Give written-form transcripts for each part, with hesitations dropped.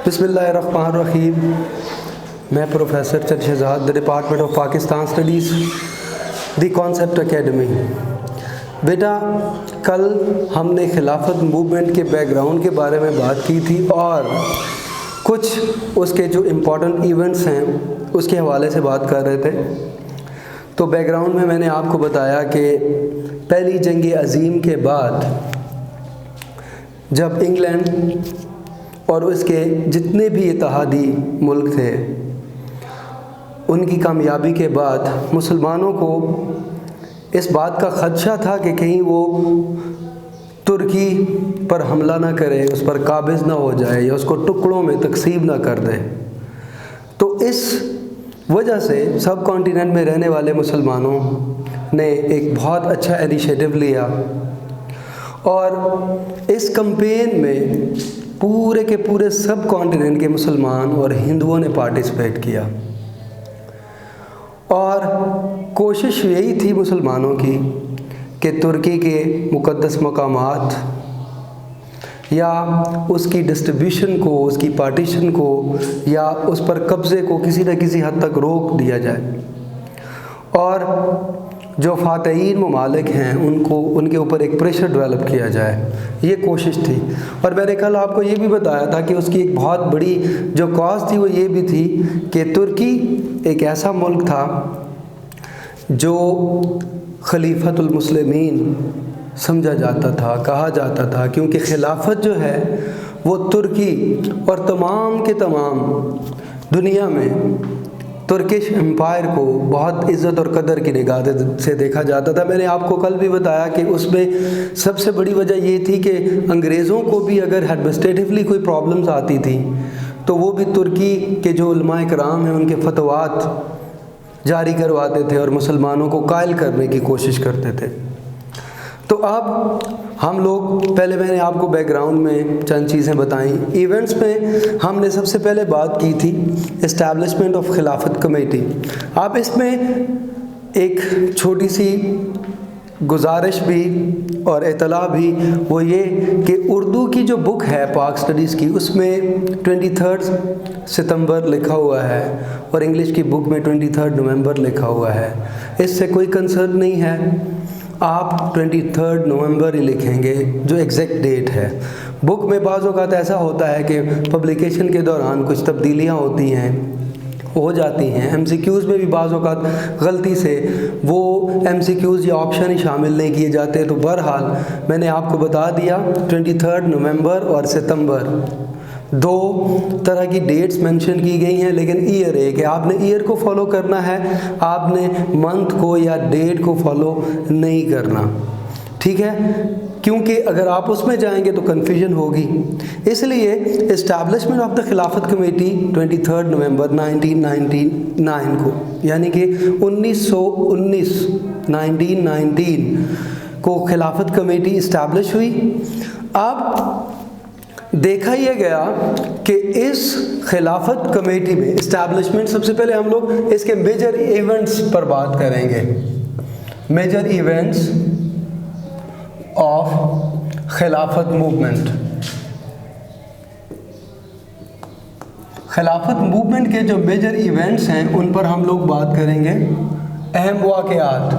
बिस्मिल्लाहिर्रहमानिर्रहीम। मैं professor Chand Shahzad, the department of Pakistan studies, the concept academy. बेटा, कल हमने खिलाफत मूवमेंट के बैकग्राउंड के बारे में बात की थी और कुछ उसके जो इम्पोर्टेंट इवेंट्स हैं उसके हवाले से बात कर रहे थे। तो बैकग्राउंड में मैंने आपको बताया कि पहली जंग अज़ीम के बाद जब इंग्लैंड और उसके जितने भी इत्तेहादी मुल्क थे, उनकी कामयाबी के बाद मुसलमानों को इस बात का ख़दशा था कि कहीं वो तुर्की पर हमला ना करे, उस पर काबिज़ ना हो जाए या उसको टुकड़ों में तकसीम ना कर दे। तो इस वजह से सब कॉन्टिनेंट में रहने वाले मुसलमानों ने एक बहुत अच्छा इनिशिएटिव लिया और इस कैंपेन में पूरे के पूरे सब कॉन्टिनेंट के मुसलमान और हिंदुओं ने पार्टिसिपेट किया और कोशिश यही थी मुसलमानों की कि तुर्की के मुक़द्दस मकामात या उसकी डिस्ट्रीब्यूशन को, उसकी पार्टीशन को या उस पर कब्ज़े को किसी न किसी हद तक रोक दिया जाए और जो फ़ातहीन ममालिक हैं उनको उनके ऊपर एक प्रेशर डेवलप किया जाए, ये कोशिश थी। और मैंने कल आपको ये भी बताया था कि उसकी एक बहुत बड़ी जो कॉज थी वो ये भी थी कि तुर्की एक ऐसा मुल्क था जो खलीफतुल मुस्लिमीन समझा जाता था, कहा जाता था, क्योंकि खिलाफत जो है वो तुर्की और तमाम के तमाम दुनिया में तुर्किश एम्पायर को बहुत इज़्ज़त और कदर की निगाह से देखा जाता था। मैंने आपको कल भी बताया कि उसमें सबसे बड़ी वजह ये थी कि अंग्रेज़ों को भी अगर एडमिनिस्ट्रेटिवली कोई प्रॉब्लम्स आती थी तो वो भी तुर्की के जो उलमाए कराम हैं उनके फतवात जारी करवाते थे और मुसलमानों को कायल करने की कोशिश करते थे। तो अब हम लोग पहले मैंने आपको बैकग्राउंड में चंद चीज़ें बताई। इवेंट्स में हमने सबसे पहले बात की थी इस्टेब्लिशमेंट ऑफ खिलाफत कमेटी। अब इसमें एक छोटी सी गुजारिश भी और इतला भी वो ये कि उर्दू की जो बुक है पाक स्टडीज़ की, उसमें 23 सितंबर लिखा हुआ है और इंग्लिश की बुक में 23 नवंबर लिखा हुआ है। इससे कोई कंसर्न नहीं है, आप 23 नवंबर ही लिखेंगे जो एग्जैक्ट डेट है। बुक में बाज़ औक़ात ऐसा होता है कि पब्लिकेशन के दौरान कुछ तब्दीलियाँ होती हैं, हो जाती हैं। MCQs में भी बाज़ औक़ात गलती से वो MCQs या ऑप्शन ही शामिल नहीं किए जाते। तो बहरहाल मैंने आपको बता दिया 23 नवंबर और सितंबर दो तरह की डेट्स मेंशन की गई हैं, लेकिन ईयर एक है। आपने ईयर को फॉलो करना है, आपने मंथ को या डेट को फॉलो नहीं करना, ठीक है? क्योंकि अगर आप उसमें जाएंगे तो कन्फ्यूजन होगी। इसलिए इस्टेब्लिशमेंट ऑफ द खिलाफत कमेटी 23 नवंबर 1919 को, यानी कि 1919 को खिलाफत कमेटी इस्टेब्लिश हुई। अब देखा यह गया कि इस खिलाफत कमेटी में इस्टेब्लिशमेंट, सबसे पहले हम लोग इसके मेजर इवेंट्स पर बात करेंगे। मेजर इवेंट्स ऑफ खिलाफत मूवमेंट। खिलाफत मूवमेंट के जो मेजर इवेंट्स हैं उन पर हम लोग बात करेंगे। अहम वाक़यात,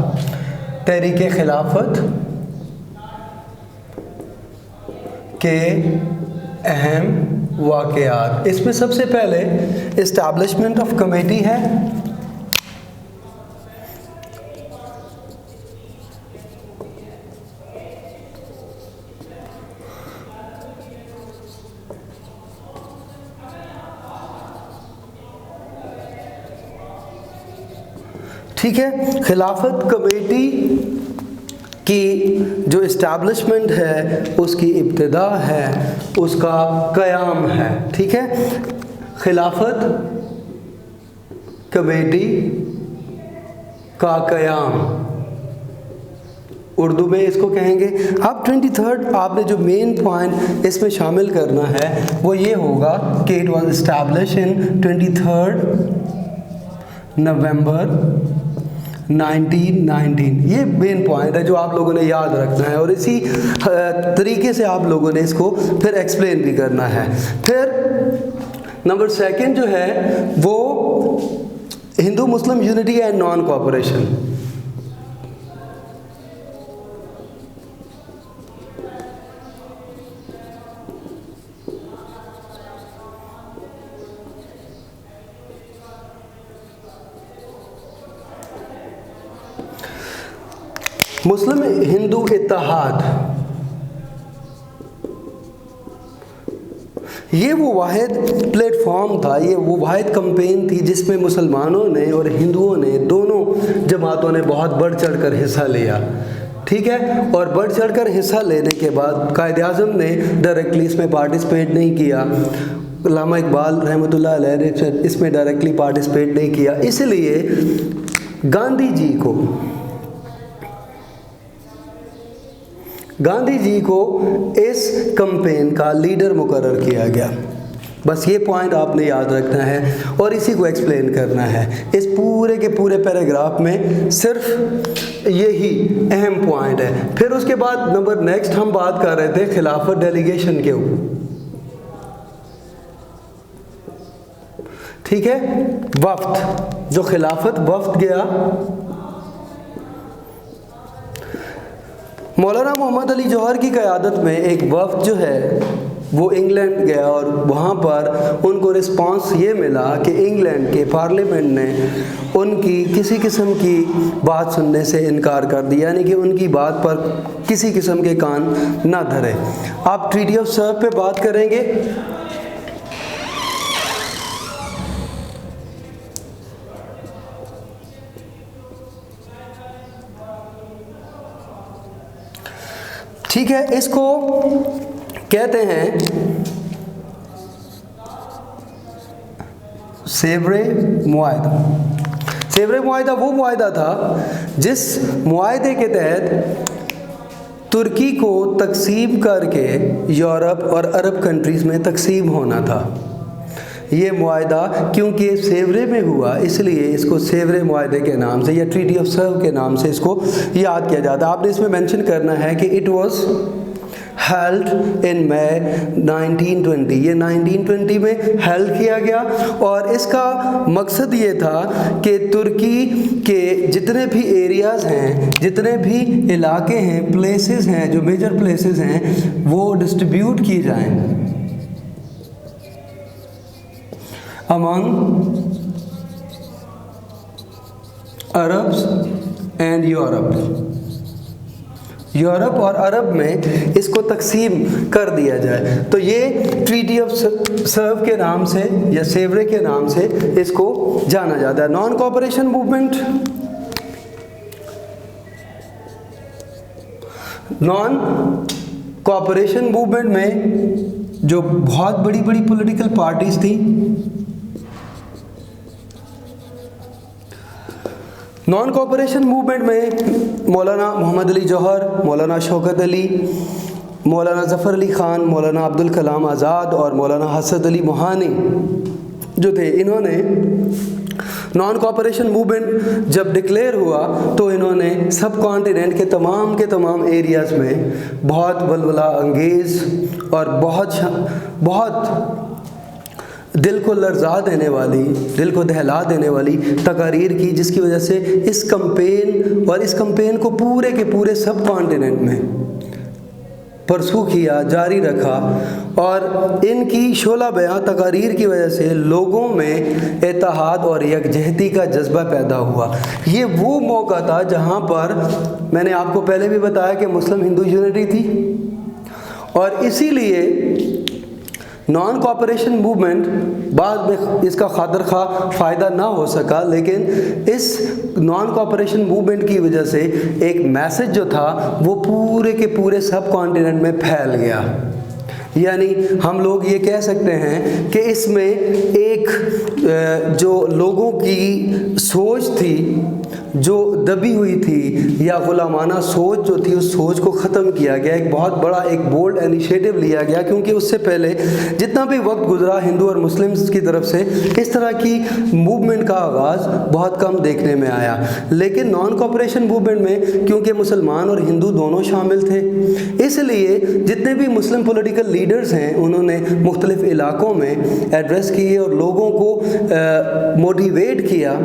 तहरीक खिलाफत के अहम वाक़यात। इसमें सबसे पहले इस्टेब्लिशमेंट ऑफ कमेटी है, ठीक है? खिलाफत कमेटी की जो इस्टेब्लिशमेंट है उसकी इब्तिदा है, उसका क़याम है, ठीक है? खिलाफत कमेटी का क़याम उर्दू में इसको कहेंगे। अब 23 आपने जो मेन पॉइंट इसमें शामिल करना है वो ये होगा कि इट वाज एस्टैब्लिश इन 23 नवंबर 1919। ये मेन पॉइंट है जो आप लोगों ने याद रखना है और इसी तरीके से आप लोगों ने इसको फिर एक्सप्लेन भी करना है। फिर नंबर सेकंड जो है वो Hindu Muslim unity and non cooperation. मुस्लिम हिंदू इत्तेहाद, ये वो वाहिद प्लेटफॉर्म था, ये वो वाहिद कैंपेन थी जिसमें मुसलमानों ने और हिंदुओं ने, दोनों जमातों ने बहुत बढ़ चढ़ कर हिस्सा लिया, ठीक है। और बढ़ चढ़ कर हिस्सा लेने के बाद कायद आज़म ने डायरेक्टली इसमें पार्टिसिपेट नहीं किया, अल्लामा इकबाल रहमतुल्लाह अलैह ने इसमें डायरेक्टली पार्टिसिपेट नहीं किया, इसलिए गांधी जी को इस कैंपेन का लीडर मुकर्रर किया गया। बस ये पॉइंट आपने याद रखना है और इसी को एक्सप्लेन करना है। इस पूरे के पूरे पैराग्राफ में सिर्फ यही अहम पॉइंट है। फिर उसके बाद नंबर नेक्स्ट हम बात कर रहे थे खिलाफत डेलीगेशन के ऊपर, ठीक है। वफ्द, जो खिलाफत वफ्द गया, मौलाना मोहम्मद अली जौहर की क़यादत में एक वफ्द जो है वो इंग्लैंड गया और वहाँ पर उनको रिस्पांस ये मिला कि इंग्लैंड के पार्लियामेंट ने उनकी किसी किस्म की बात सुनने से इनकार कर दिया, यानी कि उनकी बात पर किसी किस्म के कान ना धरे। आप ट्रीटी ऑफ सर्व पे बात करेंगे। ठीक है, इसको कहते हैं सेवरे मुआहदा। सेवरे मुआहदा वो मुआहदा था जिस मुआहदे के तहत तुर्की को तकसीम करके यूरोप और अरब कंट्रीज़ में तकसीम होना था। ये मुआहदा क्योंकि सेवरे में हुआ इसलिए इसको सेवरे मुआहदे के नाम से या ट्रीटी ऑफ सर्व के नाम से इसको याद किया जाता है। आपने इसमें मेंशन करना है कि इट वाज हेल्ड इन मई 1920, ये 1920 में हेल्ड किया गया और इसका मकसद ये था कि तुर्की के जितने भी एरियाज़ हैं, जितने भी इलाके हैं, प्लेसेस हैं, जो मेजर प्लेसेस हैं, वो डिस्ट्रीब्यूट किए जाएं among Arabs and Europe। Europe और अरब में इसको तकसीम कर दिया जाए। तो ये ट्रीटी ऑफ सर्व के नाम से या सेवरे के नाम से इसको जाना जाता है। Non cooperation movement, non cooperation movement में जो बहुत बड़ी बड़ी पॉलिटिकल पार्टीज थी, नॉन कोऑपरेशन मूवमेंट में मौलाना मोहम्मद अली जौहर, मौलाना शौकत अली, मौलाना ज़फ़र अली ख़ान, मौलाना अब्दुल कलाम आज़ाद और मौलाना हसन अली मोहानी जो थे, इन्होंने नॉन कोऑपरेशन मूवमेंट जब डिक्लेयर हुआ तो इन्होंने सब कॉन्टिनेंट के तमाम एरियाज़ में बहुत वलवला अंगेज़ और बहुत दिल को लर्जा देने वाली, दिल को दहला देने वाली तकारीर की, जिसकी वजह से इस कैंपेन को पूरे के पूरे सब कॉन्टिनेंट में परसू किया, जारी रखा और इनकी शोला बयां तकारीर की वजह से लोगों में इत्तेहाद और यकजहती का जज्बा पैदा हुआ। ये वो मौका था जहाँ पर मैंने आपको पहले भी बताया कि मुस्लिम हिंदू यूनिटी थी और इसीलिए नॉन कोऑपरेशन मूवमेंट बाद में इसका खातिर खा फ़ायदा ना हो सका, लेकिन इस नॉन कोऑपरेशन मूवमेंट की वजह से एक मैसेज जो था वो पूरे के पूरे सब कॉन्टिनेंट में फैल गया। यानी हम लोग ये कह सकते हैं कि इसमें एक जो लोगों की सोच थी जो दबी हुई थी या गुलामाना सोच जो थी, उस सोच को ख़त्म किया गया। एक बहुत बड़ा एक बोल्ड इनिशिएटिव लिया गया, क्योंकि उससे पहले जितना भी वक्त गुजरा हिंदू और मुस्लिम्स की तरफ से इस तरह की मूवमेंट का आगाज़ बहुत कम देखने में आया। लेकिन नॉन कॉपरेशन मूवमेंट में क्योंकि मुसलमान और हिंदू दोनों शामिल थे, इसलिए जितने भी मुस्लिम पॉलिटिकल लीडर्स हैं उन्होंने मुख्तलिफ इलाकों में एड्रेस किए और लोगों को मोटिवेट किया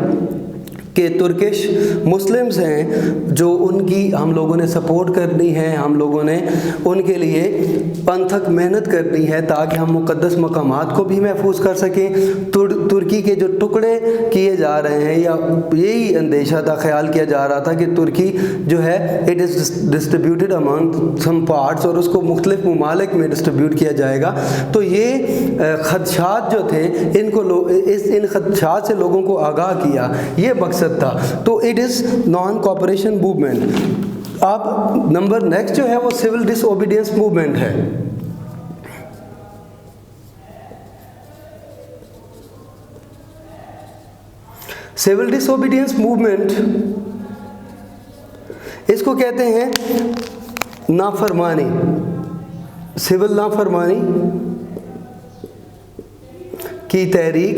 कि तुर्किश मुस्लिम्स हैं जो उनकी हम लोगों ने सपोर्ट करनी है, हम लोगों ने उनके लिए अनथक मेहनत करनी है ताकि हम मुक़द्दस मकामात को भी महफूज कर सकें। तुर्की के जो टुकड़े किए जा रहे हैं, या यही अंदेशा था, ख्याल किया जा रहा था कि तुर्की जो है it is distributed among some parts और उसको मुख्तलिफ ममालिक में डिस्ट्रीब्यूट किया जाएगा। तो ये खदशात जो थे इन खदशात से लोगों को आगाह किया, ये मकसद था। तो it is non cooperation movement. अब नंबर नेक्स्ट जो है वो सिविल डिसओबीडियंस मूवमेंट है। सिविल डिसओबीडियंस मूवमेंट इसको कहते हैं नाफरमानी, सिविल नाफरमानी की तहरीक।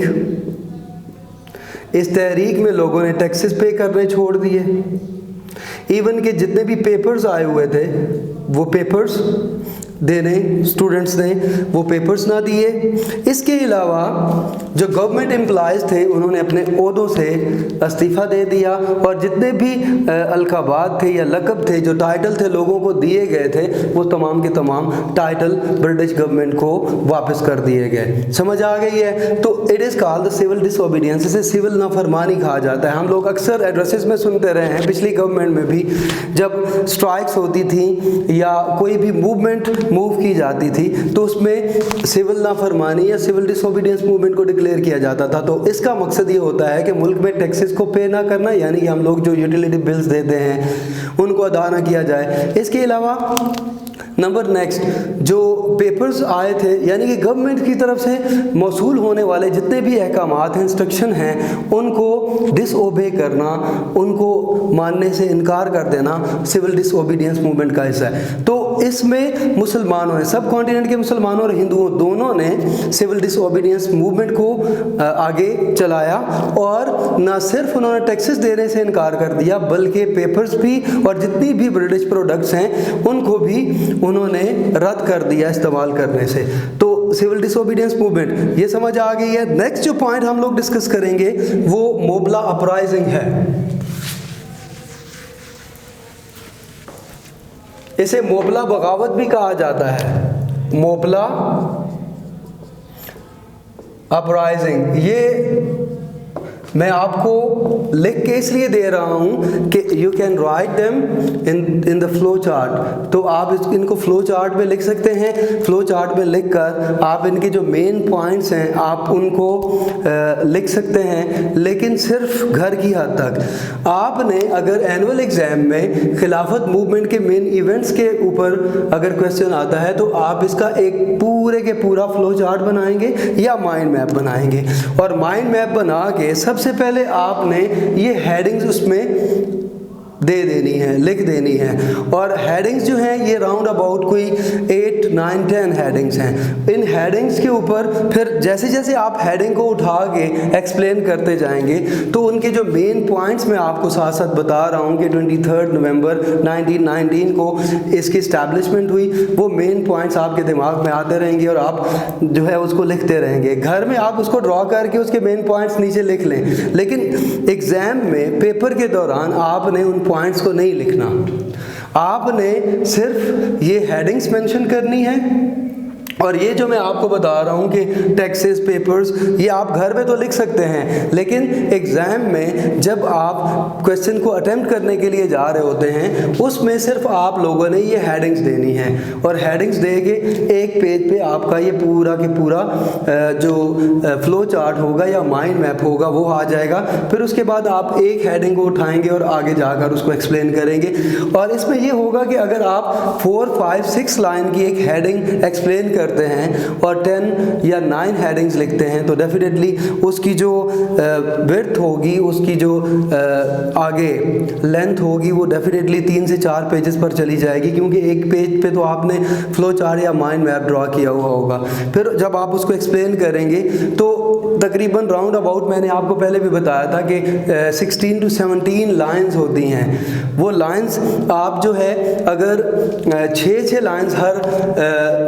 इस तहरीक में लोगों ने टैक्सेस पे करने छोड़ दिए। इवन के जितने भी पेपर्स आए हुए थे वो पेपर्स देने स्टूडेंट्स ने वो पेपर्स ना दिए। इसके अलावा जो गवर्नमेंट एम्प्लॉयज़ थे उन्होंने अपने ओहदों से इस्तीफ़ा दे दिया और जितने भी अलकाबात थे या लक़ब थे, जो टाइटल थे लोगों को दिए गए थे, वो तमाम के तमाम टाइटल ब्रिटिश गवर्नमेंट को वापस कर दिए गए। समझ आ गई है? तो it is called the civil disobedience. इसे सिविल नाफरमानी कहा जाता है। हम लोग अक्सर एड्रेसेस में सुनते रहे हैं, पिछली गवर्नमेंट में भी जब स्ट्राइक्स होती थी या कोई भी मूवमेंट मूव की जाती थी तो उसमें सिविल नाफरमानी या सिविल डिसओबीडियंस मूवमेंट को डिक्लेयर किया जाता था। तो इसका मकसद ये होता है कि मुल्क में टैक्सेस को पे ना करना, यानी कि हम लोग जो यूटिलिटी बिल्स देते हैं उनको अदा ना किया जाए। इसके अलावा नंबर नेक्स्ट जो पेपर्स आए थे, यानी कि गवर्नमेंट की तरफ से मौसूल होने वाले जितने भी अहकामात हैं, इंस्ट्रक्शन हैं, उनको डिसओबे करना, उनको मानने से इनकार कर देना सिविल डिसओबीडियंस मूवमेंट का हिस्सा है। तो इसमें मुसलमानों ने, सब कॉन्टिनेंट के मुसलमानों और हिंदुओं दोनों ने सिविल डिसओबीडियंस मूवमेंट को आगे चलाया और न सिर्फ उन्होंने टैक्सेस देने से इनकार कर दिया बल्कि पेपर्स भी और जितनी भी ब्रिटिश प्रोडक्ट्स हैं उनको भी उन्होंने रद्द कर दिया इस्तेमाल करने से। तो सिविल डिसओबीडियंस मूवमेंट ये समझ आ गई है। नेक्स्ट जो पॉइंट हम लोग डिस्कस करेंगे वो मोबला अपराइजिंग है। इसे मोबला बगावत भी कहा जाता है, मोबला अपराइजिंग। ये मैं आपको लिख के इसलिए दे रहा हूँ कि you can write them in the flow chart. तो आप इनको फ्लो चार्ट में लिख सकते हैं। फ्लो चार्ट में लिख कर आप इनके जो मेन पॉइंट्स हैं आप उनको लिख सकते हैं, लेकिन सिर्फ घर की हद तक। आपने अगर एनुअल एग्ज़ाम में खिलाफत मूवमेंट के मेन इवेंट्स के ऊपर अगर क्वेश्चन आता है तो आप इसका एक पूरे के पूरा फ्लो चार्ट बनाएंगे या माइंड मैप बनाएंगे। और माइंड मैप बना के सबसे पहले आपने ये हेडिंग्स उसमें दे देनी है, लिख देनी है। और हेडिंग्स जो हैं ये राउंड अबाउट कोई 8, 9, 10 हेडिंग्स हैं। इन हेडिंग्स के ऊपर फिर जैसे जैसे आप हेडिंग को उठा के एक्सप्लेन करते जाएंगे तो उनके जो मेन पॉइंट्स मैं आपको साथ साथ बता रहा हूँ कि 23 नवंबर 1919 को इसकी इस्टेब्लिशमेंट हुई, वो मेन पॉइंट्स आपके दिमाग में आते रहेंगे और आप जो है उसको लिखते रहेंगे। घर में आप उसको ड्रॉ करके उसके मेन पॉइंट्स नीचे लिख लें, लेकिन एग्ज़ाम में पेपर के दौरान आपने उन पॉइंट्स को नहीं लिखना। आपने सिर्फ ये हेडिंग्स मेंशन करनी है और ये जो मैं आपको बता रहा हूँ कि टैक्सेस पेपर्स ये आप घर में तो लिख सकते हैं, लेकिन एग्ज़ाम में जब आप क्वेश्चन को अटेम्प्ट करने के लिए जा रहे होते हैं उसमें सिर्फ आप लोगों ने ये हेडिंग्स देनी है। और हेडिंग्स दे के एक पेज पे आपका ये पूरा के पूरा जो फ्लो चार्ट होगा या माइंड मैप होगा वो आ जाएगा। फिर उसके बाद आप एक हेडिंग को उठाएंगे और आगे जाकर उसको एक्सप्लेन करेंगे। और इसमें ये होगा कि अगर आप 4, 5, 6 लाइन की एक हेडिंग एक्सप्लेन करते करते हैं और 10 या 9 हेडिंग्स लिखते हैं तो डेफिनेटली उसकी जो विड्थ होगी, उसकी जो आगे लेंथ होगी वो डेफिनेटली 3 से 4 पेजेस पर चली जाएगी, क्योंकि एक पेज पे तो आपने फ्लो चार्ट या माइंड मैप ड्रॉ किया हुआ होगा। फिर जब आप उसको एक्सप्लेन करेंगे तो तकरीबन राउंड अबाउट, मैंने आपको पहले भी बताया था कि 16 to 17 लाइंस होती हैं। वो लाइंस आप जो है अगर 6 लाइंस हर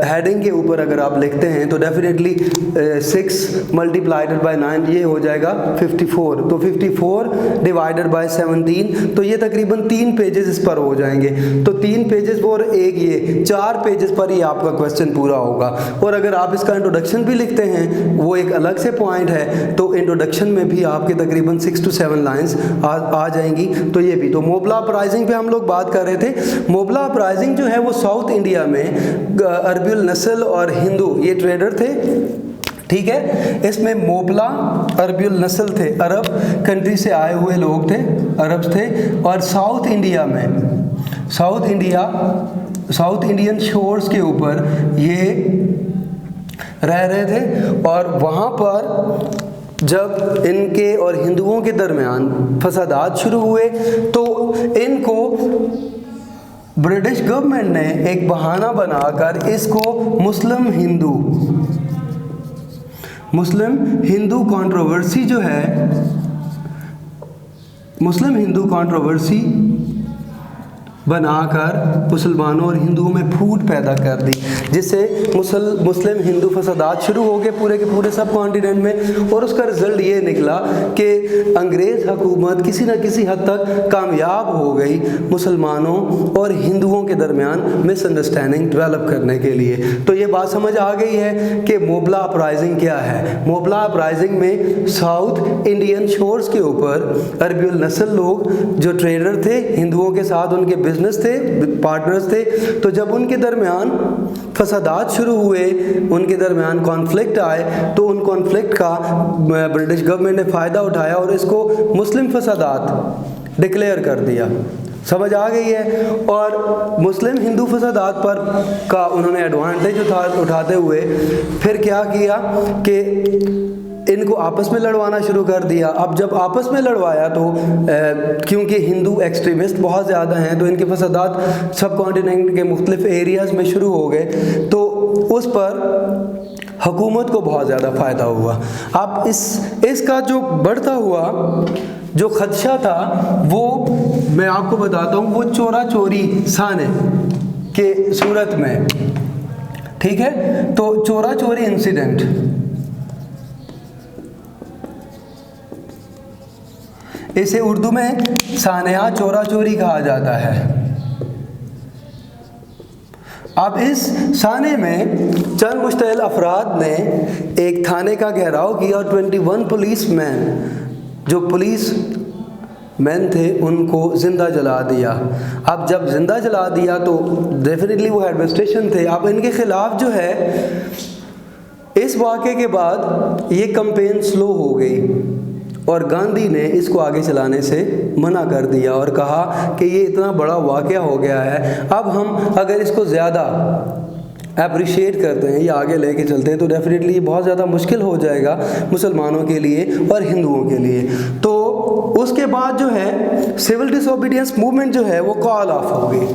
हेडिंग के ऊपर अगर आप लिखते हैं तो डेफिनेटली 6 मल्टीप्लाइडेड बाय 9 ये हो जाएगा 54, तो 54 डिवाइडेड बाय 17, तो ये तकरीबन 3 पेजेस इस पर हो जाएंगे। तो 3 पेजेस और एक ये 4 पेजेस पर ही आपका क्वेश्चन पूरा होगा। और अगर आप इसका इंट्रोडक्शन भी लिखते हैं, वो एक अलग से पॉइंट है, तो इंट्रोडक्शन में भी आपके तकरीबन 6 to 7 लाइंस आ जाएंगी। तो ये भी, तो मोबला अपराइजिंग पे हम लोग बात कर रहे थे। मोबला अपराइजिंग जो है वो साउथ इंडिया में अरबिल नस्ल और हिंदू ये ट्रेडर थे, ठीक है। इसमें मोबला अरबिल नस्ल थे, अरब कंट्री से आए हुए लोग थे, अरब्स थे। और साउथ इंडिया में, साउथ इंडियन शोर्स के ऊपर ये रह रहे थे। और वहाँ पर जब इनके और हिंदुओं के दरमियान फसादात शुरू हुए तो इनको ब्रिटिश गवर्नमेंट ने एक बहाना बनाकर इसको मुस्लिम हिंदू कंट्रोवर्सी जो है, मुस्लिम हिंदू कंट्रोवर्सी बनाकर मुसलमानों और हिंदुओं में फूट पैदा कर दी, जिससे मुस्लिम हिंदू फसादात शुरू हो गए पूरे के पूरे सब कॉन्टिनेंट में। और उसका रिजल्ट ये निकला कि अंग्रेज़ हुकूमत किसी न किसी हद तक कामयाब हो गई मुसलमानों और हिंदुओं के दरमियान मिसअंडरस्टैंडिंग डेवलप करने के लिए। तो ये बात समझ आ गई है कि मोबला अपराइजिंग क्या है। मोबला अपराइजिंग में साउथ इंडियन शोर्स के ऊपर अरबिल नस्ल लोग जो ट्रेडर थे, हिंदुओं के साथ उनके बिजनेस थे, पार्टनर्स थे, तो जब उनके दरमियान फसादात शुरू हुए, उनके दरमियान कॉन्फ्लिक्ट आए, तो उन कॉन्फ्लिक्ट का ब्रिटिश गवर्नमेंट ने फ़ायदा उठाया और इसको मुस्लिम फसादात डिक्लेयर कर दिया। समझ आ गई है। और मुस्लिम हिंदू फसादात पर का उन्होंने एडवांटेज उठाते हुए फिर क्या किया कि इनको आपस में लड़वाना शुरू कर दिया। अब जब आपस में लड़वाया तो क्योंकि हिंदू एक्सट्रीमिस्ट बहुत ज़्यादा हैं तो इनके फसादात सब कॉन्टिनेंट के मुख्तलिफ एरियाज़ में शुरू हो गए, तो उस पर हुकूमत को बहुत ज़्यादा फ़ायदा हुआ। अब इसका जो बढ़ता हुआ जो खदशा था वो मैं आपको बताता हूँ, वो चोरा चोरी साने के सूरत में, ठीक है। तो चोरा चोरी इंसिडेंट, इसे उर्दू में सानिया चोरा चोरी कहा जाता है। अब इस साने में चंद मुश्तइल अफराद ने एक थाने का घेराव किया और 21 पुलिसमैन जो पुलिस मैन थे उनको ज़िंदा जला दिया। अब जब ज़िंदा जला दिया तो डेफिनेटली वो एडमिनिस्ट्रेशन थे। अब इनके ख़िलाफ़ जो है इस वाक़े के बाद ये कैंपेन स्लो हो गई और गांधी ने इसको आगे चलाने से मना कर दिया और कहा कि ये इतना बड़ा वाक़या हो गया है, अब हम अगर इसको ज़्यादा अप्रिशिएट करते हैं या आगे लेके चलते हैं तो डेफिनेटली ये बहुत ज़्यादा मुश्किल हो जाएगा मुसलमानों के लिए और हिंदुओं के लिए। तो उसके बाद जो है सिविल डिसोबीडियंस मूवमेंट जो है वो कॉल ऑफ हो गई।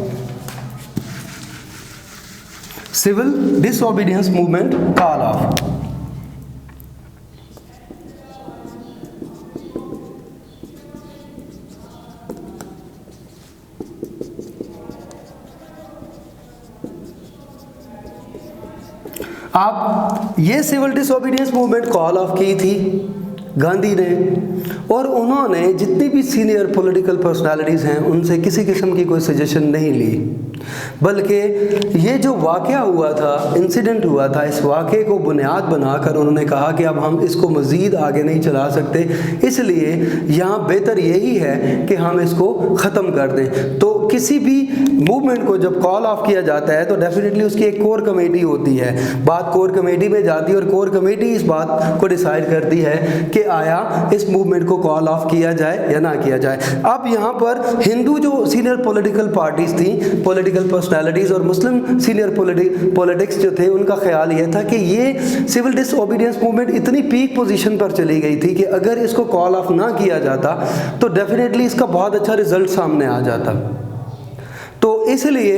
Civil disobedience movement call off. अब ये civil disobedience movement call off की थी गांधी ने, और उन्होंने जितनी भी सीनियर पॉलिटिकल पर्सनालिटीज़ हैं उनसे किसी किस्म की कोई सजेशन नहीं ली, बल्कि ये जो वाक़या हुआ था, इंसिडेंट हुआ था, इस वाक़े को बुनियाद बनाकर उन्होंने कहा कि अब हम इसको मज़ीद आगे नहीं चला सकते, इसलिए यहाँ बेहतर यही है कि हम इसको ख़त्म कर दें। तो किसी भी मूवमेंट को जब कॉल ऑफ किया जाता है तो डेफिनेटली उसकी एक कोर कमेटी होती है, बात कोर कमेटी में जाती है और कोर कमेटी इस बात को डिसाइड करती है कि आया इस मूवमेंट को कॉल ऑफ किया जाए या ना किया जाए। अब यहाँ पर हिंदू जो सीनियर पॉलिटिकल पार्टीज थी, पॉलिटिकल पर्सनालिटीज़ और मुस्लिम सीनियर पॉलिटिक्स जो थे, उनका ख्याल ये था कि ये सिविल डिसओबीडियंस मूवमेंट इतनी पीक पोजीशन पर चली गई थी कि अगर इसको कॉल ऑफ ना किया जाता तो डेफिनेटली इसका बहुत अच्छा रिजल्ट सामने आ जाता। तो इसलिए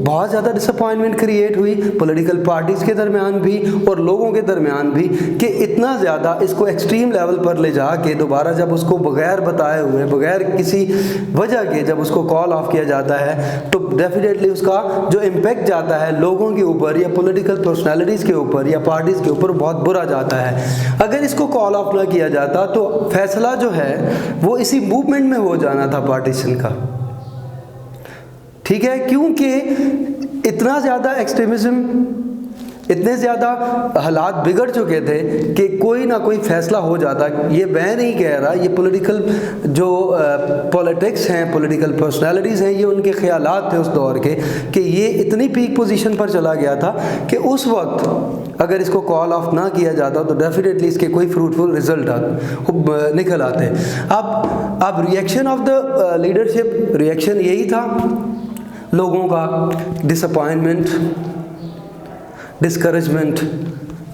बहुत ज़्यादा डिसअपॉइंटमेंट क्रिएट हुई पॉलिटिकल पार्टीज़ के दरमियान भी और लोगों के दरमियान भी कि इतना ज़्यादा इसको एक्सट्रीम लेवल पर ले जाके दोबारा जब उसको बगैर बताए हुए, बगैर किसी वजह के जब उसको कॉल ऑफ किया जाता है तो डेफिनेटली उसका जो इम्पेक्ट जाता है लोगों के ऊपर या पॉलिटिकल पर्सनैलिटीज़ के ऊपर या पार्टीज़ के ऊपर बहुत बुरा जाता है। अगर इसको कॉल ऑफ ना किया जाता तो फैसला जो है वो इसी मूवमेंट में हो जाना था पार्टीशन का, ठीक है, क्योंकि इतना ज़्यादा एक्सट्रीमिज़म, इतने ज़्यादा हालात बिगड़ चुके थे कि कोई ना कोई फ़ैसला हो जाता। ये मैं नहीं कह रहा, ये पॉलिटिकल जो पॉलिटिक्स हैं, पॉलिटिकल पर्सनालिटीज़ हैं, ये उनके ख़यालात थे उस दौर के कि ये इतनी पीक पोजीशन पर चला गया था कि उस वक्त अगर इसको कॉल ऑफ ना किया जाता तो डेफिनेटली इसके कोई फ्रूटफुल रिजल्ट निकल आते। अब reaction of the leadership, reaction यही था लोगों का, डिसअपॉइंटमेंट, डिस्करेजमेंट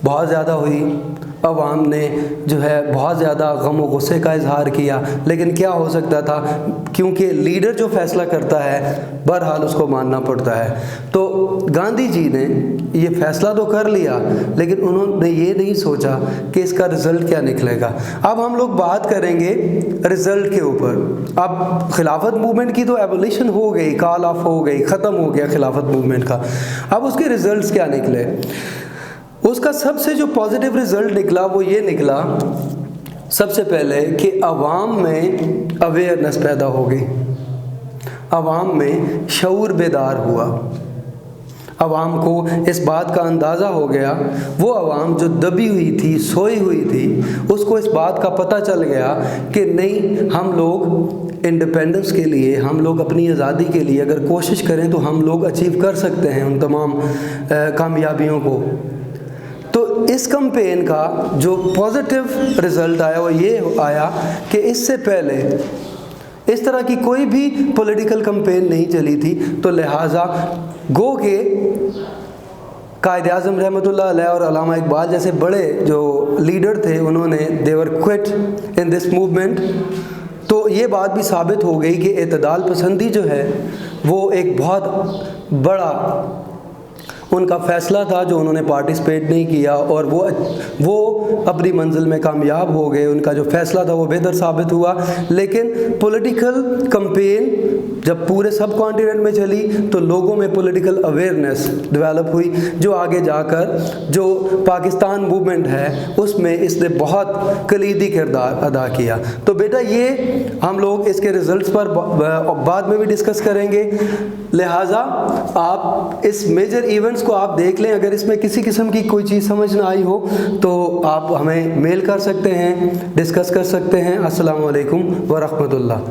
बहुत ज़्यादा हुई। अवाम ने जो है बहुत ज़्यादा गम और गुस्से का इजहार किया, लेकिन क्या हो सकता था, क्योंकि लीडर जो फैसला करता है बहरहाल उसको मानना पड़ता है। तो गांधी जी ने ये फैसला तो कर लिया, लेकिन उन्होंने ये नहीं सोचा कि इसका रिज़ल्ट क्या निकलेगा। अब हम लोग बात करेंगे रिज़ल्ट के ऊपर। अब खिलाफत मूवमेंट की तो एबोलिशन हो गई, कॉल ऑफ हो गई, ख़त्म हो गया खिलाफत मूवमेंट का। अब उसके रिज़ल्ट्स क्या निकले? उसका सबसे जो पॉजिटिव रिज़ल्ट निकला वो ये निकला सबसे पहले कि अवाम में अवेयरनेस पैदा हो गई, अवाम में शऊर बेदार हुआ, अवाम को इस बात का अंदाज़ा हो गया। वो अवाम जो दबी हुई थी, सोई हुई थी, उसको इस बात का पता चल गया कि नहीं, हम लोग इंडिपेंडेंस के लिए, हम लोग अपनी आज़ादी के लिए अगर कोशिश करें तो हम लोग अचीव कर सकते हैं उन तमाम कामयाबियों को। तो इस कैंपेन का जो पॉजिटिव रिज़ल्ट आया वो ये आया कि इससे पहले इस तरह की कोई भी पॉलिटिकल कैंपेन नहीं चली थी, तो लिहाजा गो के कायद-ए-आज़म रहमतुल्लाह अलैह और अल्लामा इकबाल जैसे बड़े जो लीडर थे, उन्होंने देवर क्विट इन दिस मूवमेंट। तो ये बात भी साबित हो गई कि एतदाल पसंदी जो है वो एक बहुत बड़ा उनका फ़ैसला था जो उन्होंने पार्टिसिपेट नहीं किया, और वो अपनी मंजिल में कामयाब हो गए। उनका जो फ़ैसला था वो बेहतर साबित हुआ। लेकिन पॉलिटिकल कैंपेन जब पूरे सब कॉन्टिनेंट में चली तो लोगों में पॉलिटिकल अवेयरनेस डेवलप हुई, जो आगे जाकर जो पाकिस्तान मूवमेंट है उसमें इसने बहुत कलीदी किरदार अदा किया। तो बेटा ये हम लोग इसके रिज़ल्ट्स पर बाद में भी डिस्कस करेंगे। लिहाजा आप इस मेजर इवेंट्स को आप देख लें। अगर इसमें किसी किस्म की कोई चीज़ समझ ना आई हो तो आप हमें मेल कर सकते हैं, डिस्कस कर सकते हैं। अस्सलामु अलैकुम व रहमतुल्लाह।